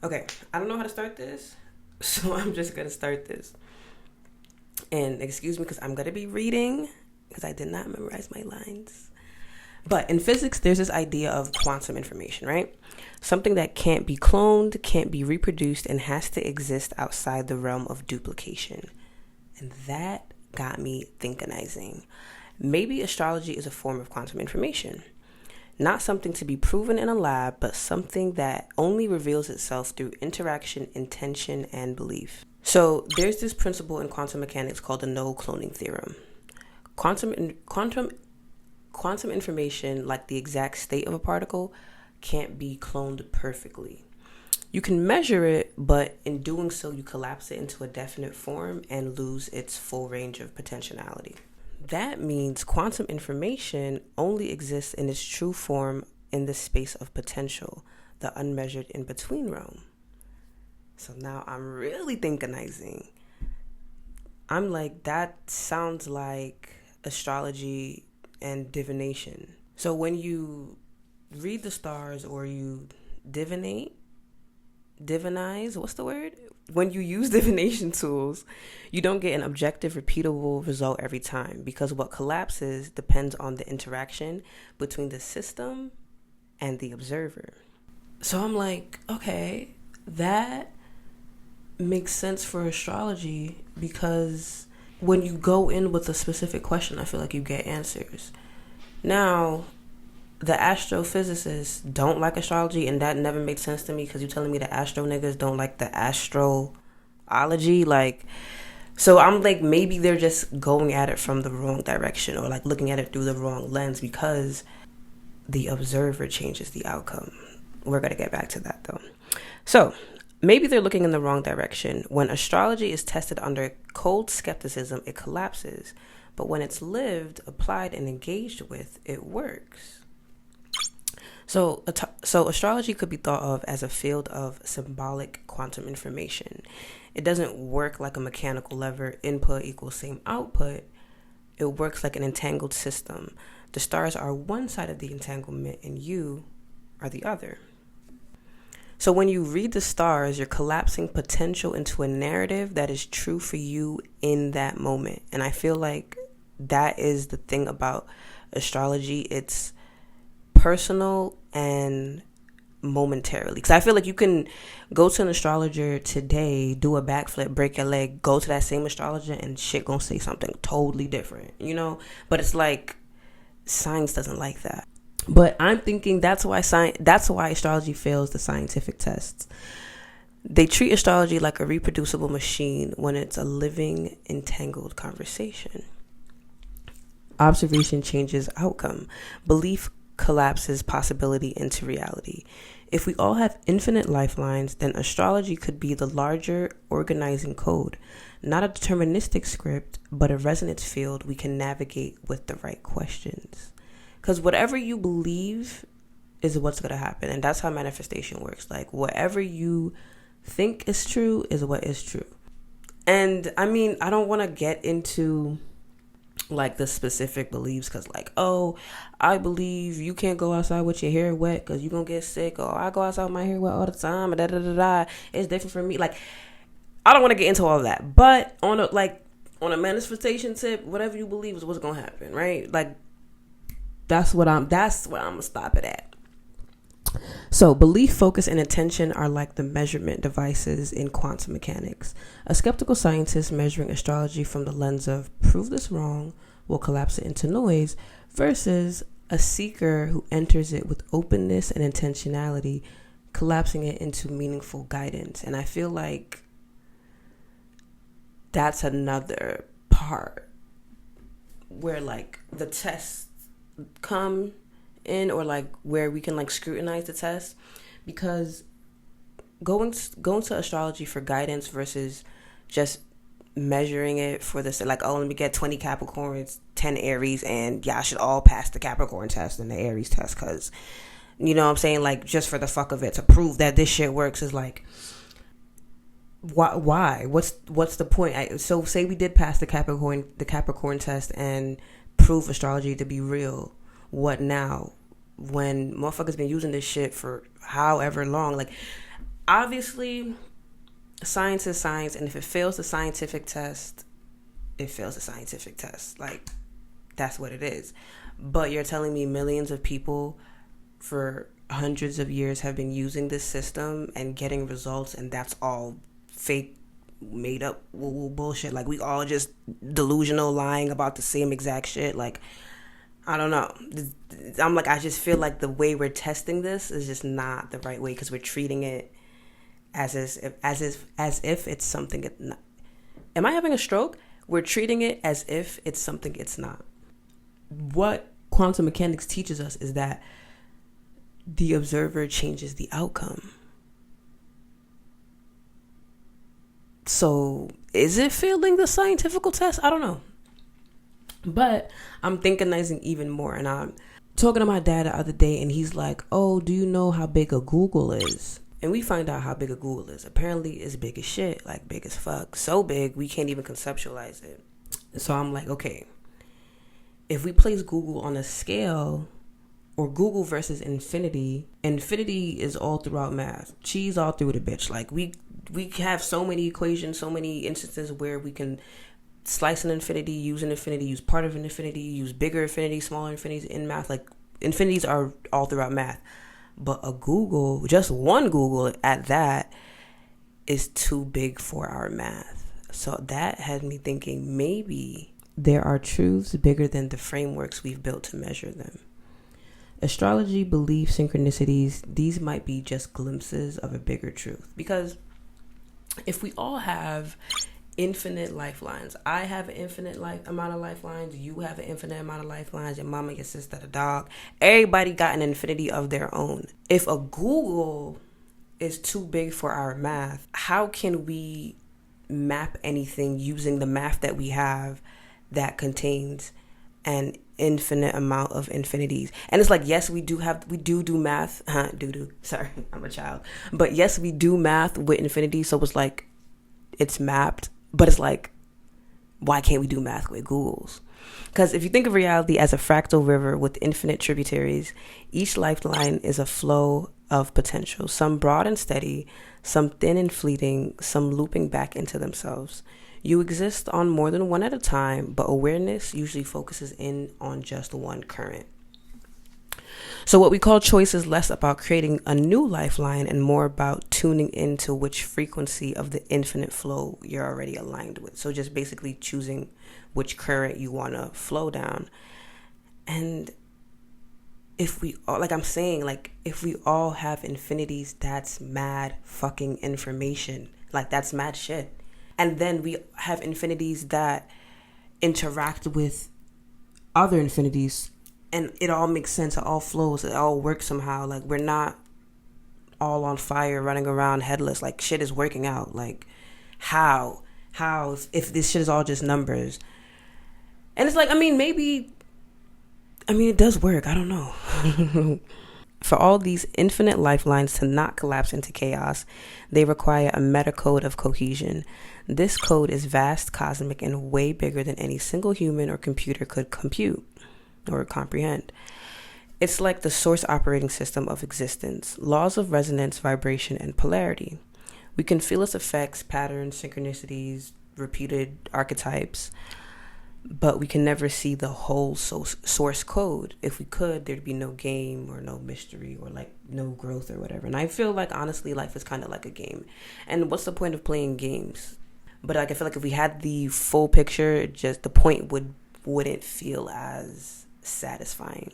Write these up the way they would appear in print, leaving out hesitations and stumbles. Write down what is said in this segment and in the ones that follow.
Okay, I don't know how to start this, so I'm just gonna start this. And excuse me because I'm gonna be reading because I did not memorize my lines. But in physics, there's this idea of quantum information, right? Something that can't be cloned, can't be reproduced, and has to exist outside the realm of duplication. And that got me thinkinizing. Maybe astrology is a form of quantum information. Not something to be proven in a lab, but something that only reveals itself through interaction, intention, and belief. So there's this principle in quantum mechanics called the no cloning theorem. Quantum information, like the exact state of a particle, can't be cloned perfectly. You can measure it, but in doing so, you collapse it into a definite form and lose its full range of potentiality. That means quantum information only exists in its true form in the space of potential, the unmeasured in between realm. So now I'm really thinkinizing. I'm like, that sounds like astrology and divination. So when you read the stars or you divinize, what's the word? When you use divination tools, you don't get an objective, repeatable result every time because what collapses depends on the interaction between the system and the observer. So I'm like, okay, that makes sense for astrology because when you go in with a specific question, I feel like you get answers. Now, the astrophysicists don't like astrology, and that never made sense to me because you're telling me the astro niggas don't like the astrology. Like, so I'm like, maybe they're just going at it from the wrong direction or like looking at it through the wrong lens because the observer changes the outcome. We're going to get back to that though. So maybe they're looking in the wrong direction. When astrology is tested under cold skepticism, it collapses. But when it's lived, applied, and engaged with, it works. So astrology could be thought of as a field of symbolic quantum information. It doesn't work like a mechanical lever, input equals same output. It works like an entangled system. The stars are one side of the entanglement and you are the other. So when you read the stars, you're collapsing potential into a narrative that is true for you in that moment. And I feel like that is the thing about astrology. It's personal and momentarily. Because I feel like you can go to an astrologer today, do a backflip, break your leg, go to that same astrologer, and shit gonna say something totally different, you know? But it's like science doesn't like that. But I'm thinking that's why astrology fails the scientific tests. They treat astrology like a reproducible machine when it's a living, entangled conversation. Observation changes outcome. Belief collapses possibility into reality. If we all have infinite lifelines, then astrology could be the larger organizing code, not a deterministic script, but a resonance field we can navigate with the right questions. Because whatever you believe is what's going to happen. And that's how manifestation works. Like, whatever you think is true is what is true. And, I mean, I don't want to get into, like, the specific beliefs. Because, like, oh, I believe you can't go outside with your hair wet because you're going to get sick. Or I go outside with my hair wet all the time. It's different for me. Like, I don't want to get into all of that. But on a manifestation tip, whatever you believe is what's going to happen, right? Like, That's what I'm gonna stop it at. So belief, focus, and attention are like the measurement devices in quantum mechanics. A skeptical scientist measuring astrology from the lens of prove this wrong will collapse it into noise versus a seeker who enters it with openness and intentionality, collapsing it into meaningful guidance. And I feel like that's another part where like the tests come in, or like where we can like scrutinize the test, because going to astrology for guidance versus just measuring it for this, like, oh, let me get 20 Capricorns, 10 Aries, and y'all should all pass the Capricorn test and the Aries test, because, you know what I'm saying, like, just for the fuck of it, to prove that this shit works, is like, why? What's the point? So say we did pass the Capricorn test and prove astrology to be real. What now? When motherfuckers been using this shit for however long, like, Obviously, science is science, and if it fails the scientific test, it fails the scientific test. Like, that's what it is. But you're telling me millions of people for hundreds of years have been using this system and getting results, and that's all fake, made up bullshit? Like, we all just delusional, lying about the same exact shit? Like, I don't know. I just feel like the way we're testing this is just not the right way, because we're treating it as if it's something it's not. Am I having a stroke? We're treating it as if it's something it's not. What quantum mechanics teaches us is that the observer changes the outcome. So, is it failing the scientific test? I don't know. But I'm thinking even more, and I'm talking to my dad the other day, and he's like, "Oh, do you know how big a Google is?" And we find out how big a Google is. Apparently, it's big as shit, like big as fuck. So big, we can't even conceptualize it. So I'm like, okay, if we place Google on a scale, or Google versus infinity is all throughout math. Cheese all through the bitch. Like, we have so many equations, so many instances where we can slice an infinity, use part of an infinity, use bigger infinity, smaller infinities in math. Like, infinities are all throughout math. But a Google, just one Google at that, is too big for our math. So that had me thinking, maybe there are truths bigger than the frameworks we've built to measure them. Astrology, belief, synchronicities, these might be just glimpses of a bigger truth. Because if we all have infinite lifelines, I have an infinite amount of lifelines, you have an infinite amount of lifelines, your mama, your sister, the dog, everybody got an infinity of their own. If a Google is too big for our math, how can we map anything using the math that we have that contains an infinite amount of infinities? And it's like, yes, we do math. Sorry, I'm a child. But yes, we do math with infinity. So it's like, it's mapped. But it's like, why can't we do math with Googles? Because if you think of reality as a fractal river with infinite tributaries, each lifeline is a flow of potential, some broad and steady, some thin and fleeting, some looping back into themselves. You exist on more than one at a time, but awareness usually focuses in on just one current. So what we call choice is less about creating a new lifeline and more about tuning into which frequency of the infinite flow you're already aligned with. So just basically choosing which current you want to flow down. And if we all, like I'm saying, like if we all have infinities, that's mad fucking information. Like, that's mad shit. And then we have infinities that interact with other infinities, and it all makes sense. It all flows. It all works somehow. Like, we're not all on fire running around headless. Like, shit is working out. Like, how if this shit is all just numbers? And it's like, maybe it does work. I don't know. For all these infinite lifelines to not collapse into chaos, they require a meta code of cohesion. This code is vast, cosmic, and way bigger than any single human or computer could compute or comprehend. It's like the source operating system of existence, laws of resonance, vibration, and polarity. We can feel its effects, patterns, synchronicities, repeated archetypes, but we can never see the whole source code. If we could, there'd be no game or no mystery or like no growth or whatever. And I feel like, honestly, life is kind of like a game. And what's the point of playing games? But like, I feel like if we had the full picture, just the point wouldn't feel as satisfying.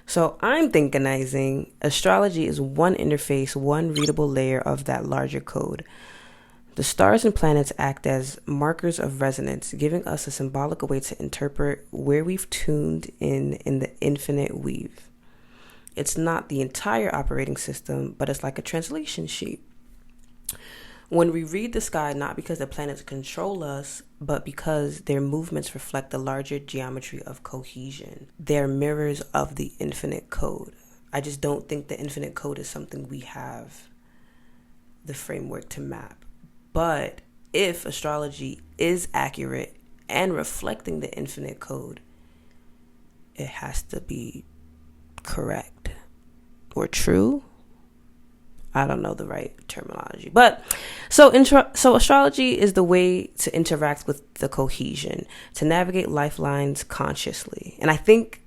So I'm thinkinizing astrology is one interface, one readable layer of that larger code. The stars and planets act as markers of resonance, giving us a symbolic way to interpret where we've tuned in the infinite weave. It's not the entire operating system, but it's like a translation sheet. When we read the sky, not because the planets control us, but because their movements reflect the larger geometry of cohesion. They're mirrors of the infinite code. I just don't think the infinite code is something we have the framework to map. But if astrology is accurate and reflecting the infinite code, it has to be correct or true. I don't know the right terminology. But so astrology is the way to interact with the cohesion, to navigate lifelines consciously. And I think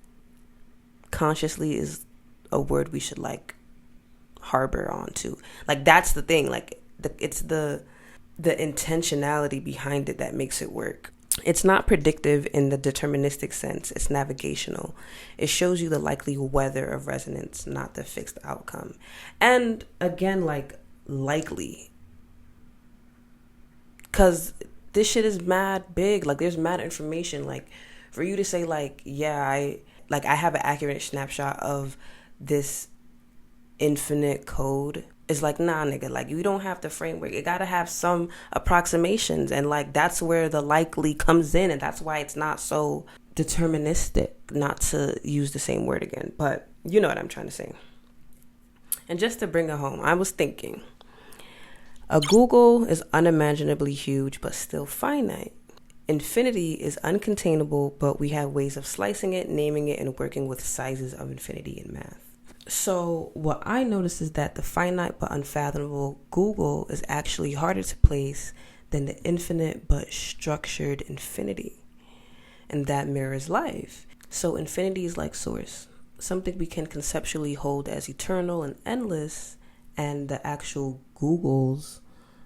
consciously is a word we should like harbor onto. Like that's the thing. Like it's the intentionality behind it that makes it work. It's not predictive in the deterministic sense. It's navigational. It shows you the likely weather of resonance, not the fixed outcome. And again, like likely, because this shit is mad big. Like there's mad information. Like for you to say like, yeah, I have an accurate snapshot of this infinite code. It's like, nah, nigga, like you don't have the framework. You gotta have some approximations, and like that's where the likely comes in, and that's why it's not so deterministic, not to use the same word again, but you know what I'm trying to say. And just to bring it home, I was thinking a Google is unimaginably huge but still finite. Infinity is uncontainable, but we have ways of slicing it, naming it, and working with sizes of infinity in math. So what I noticed is that the finite but unfathomable Google is actually harder to place than the infinite but structured infinity. And that mirrors life. So infinity is like source, something we can conceptually hold as eternal and endless, and the actual Googles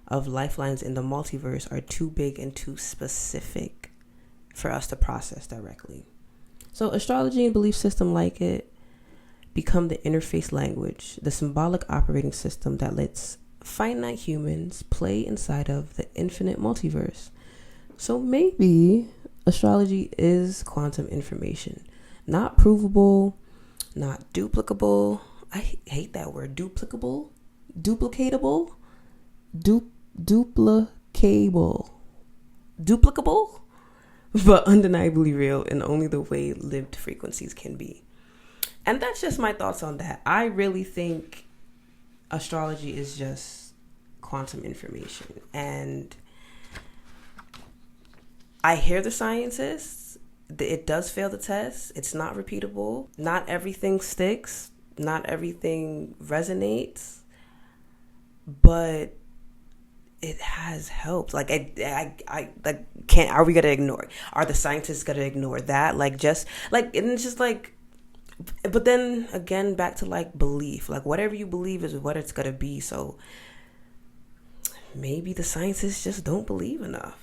of lifelines in the multiverse are too big and too specific for us to process directly. So astrology and belief system like it become the interface language, the symbolic operating system that lets finite humans play inside of the infinite multiverse. So maybe astrology is quantum information. Not provable, not duplicable. I hate that word. Duplicable? Duplicatable? Duplicable? Duplicable? But undeniably real in only the way lived frequencies can be. And that's just my thoughts on that. I really think astrology is just quantum information. And I hear the scientists. It does fail the test. It's not repeatable. Not everything sticks. Not everything resonates. But it has helped. Like I can't. Are we gonna ignore? Are the scientists gonna ignore that? Like just like, and it's just like. But then again, back to like belief. Like whatever you believe is what it's gonna be. So maybe the scientists just don't believe enough.